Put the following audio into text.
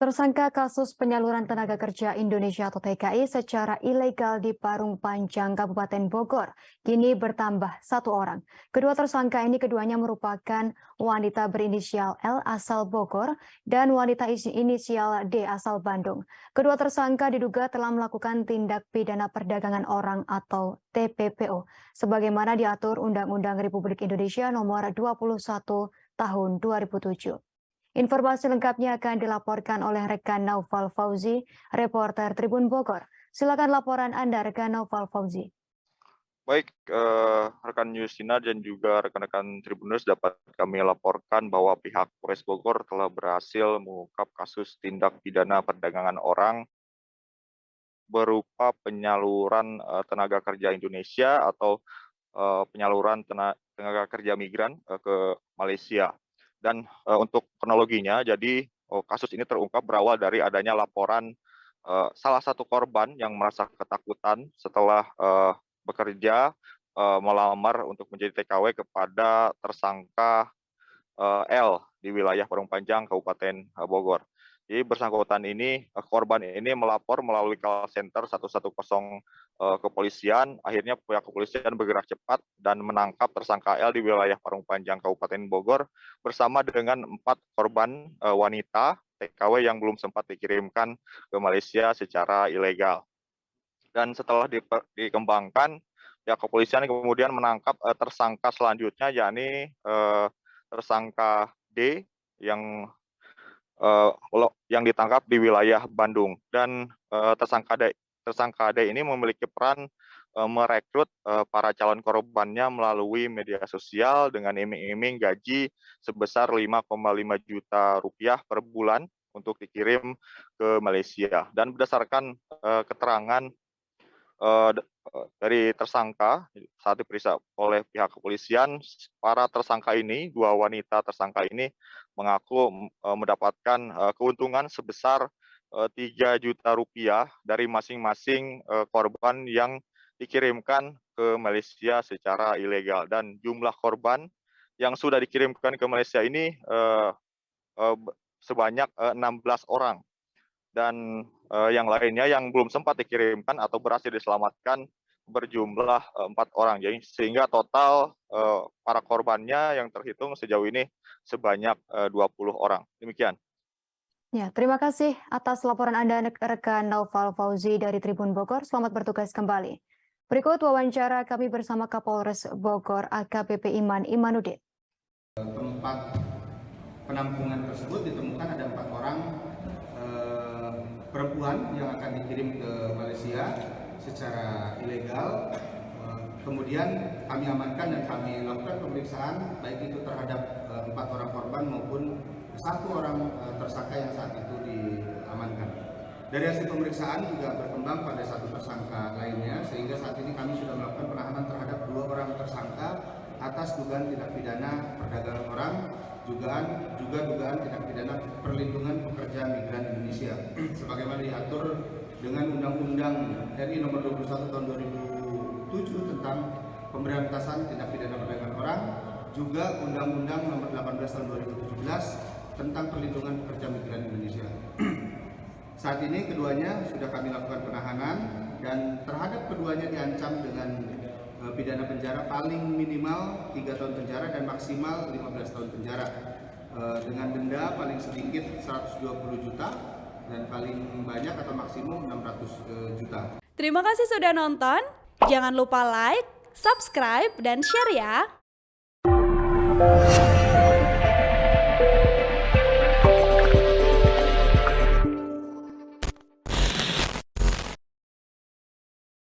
Tersangka kasus penyaluran tenaga kerja Indonesia atau TKI secara ilegal di Parung Panjang, Kabupaten Bogor, kini bertambah satu orang. Kedua tersangka ini keduanya merupakan wanita berinisial L asal Bogor dan wanita inisial D asal Bandung. Kedua tersangka diduga telah melakukan tindak pidana perdagangan orang atau TPPO, sebagaimana diatur Undang-Undang Republik Indonesia Nomor 21 Tahun 2007. Informasi lengkapnya akan dilaporkan oleh rekan Naufal Fauzi, reporter Tribun Bogor. Silakan laporan Anda, rekan Naufal Fauzi. Baik, rekan Yusina dan juga rekan-rekan Tribuners dapat kami laporkan bahwa pihak Polres Bogor telah berhasil mengungkap kasus tindak pidana perdagangan orang berupa penyaluran tenaga kerja Indonesia atau penyaluran tenaga kerja migran ke Malaysia. Dan untuk kronologinya, jadi kasus ini terungkap berawal dari adanya laporan salah satu korban yang merasa ketakutan setelah bekerja melamar untuk menjadi TKW kepada tersangka L di wilayah Parung Panjang, Kabupaten Bogor. Jadi bersangkutan ini, korban ini melapor melalui call center 110 kepolisian. Akhirnya pihak kepolisian bergerak cepat dan menangkap tersangka L di wilayah Parung Panjang, Kabupaten Bogor bersama dengan 4 korban wanita TKW yang belum sempat dikirimkan ke Malaysia secara ilegal. Dan setelah dikembangkan, pihak kepolisian kemudian menangkap tersangka selanjutnya, yakni tersangka D yang ditangkap di wilayah Bandung. Dan tersangka D ini memiliki peran merekrut para calon korbannya melalui media sosial dengan iming-iming gaji sebesar 5,5 juta rupiah per bulan untuk dikirim ke Malaysia. Dan berdasarkan keterangan dari tersangka saat diperiksa oleh pihak kepolisian, para tersangka ini, dua wanita tersangka ini mengaku mendapatkan keuntungan sebesar 3 juta rupiah dari masing-masing korban yang dikirimkan ke Malaysia secara ilegal. Dan jumlah korban yang sudah dikirimkan ke Malaysia ini sebanyak 16 orang. Dan yang lainnya yang belum sempat dikirimkan atau berhasil diselamatkan berjumlah 4 orang. Jadi sehingga total para korbannya yang terhitung sejauh ini sebanyak 20 orang. Demikian. Ya, terima kasih atas laporan Anda, rekan Naufal Fauzi dari Tribun Bogor. Selamat bertugas kembali. Berikut wawancara kami bersama Kapolres Bogor AKBP Iman Imanuddin. Tempat penampungan tersebut ditemukan ada 4 orang perempuan yang akan dikirim ke Malaysia secara ilegal. Kemudian kami amankan dan kami lakukan pemeriksaan baik itu terhadap 4 orang korban maupun 1 orang tersangka yang saat itu diamankan. Dari hasil pemeriksaan juga berkembang pada 1 tersangka lainnya, sehingga saat ini kami sudah melakukan penahanan terhadap 2 orang tersangka atas dugaan tindak pidana perdagangan orang, juga dugaan tindak pidana perlindungan pekerja migran Indonesia sebagaimana diatur dengan Undang-Undang RI Nomor 21 Tahun 2007 tentang pemberantasan tindak pidana perdagangan orang, juga Undang-Undang Nomor 18 Tahun 2017 tentang perlindungan pekerja migran Indonesia. Saat ini keduanya sudah kami lakukan penahanan dan terhadap keduanya diancam dengan pidana penjara paling minimal 3 tahun penjara dan maksimal 15 tahun penjara dengan denda paling sedikit 120 juta dan paling banyak atau maksimum 600 juta. Terima kasih sudah nonton. Jangan lupa like, subscribe, dan share ya.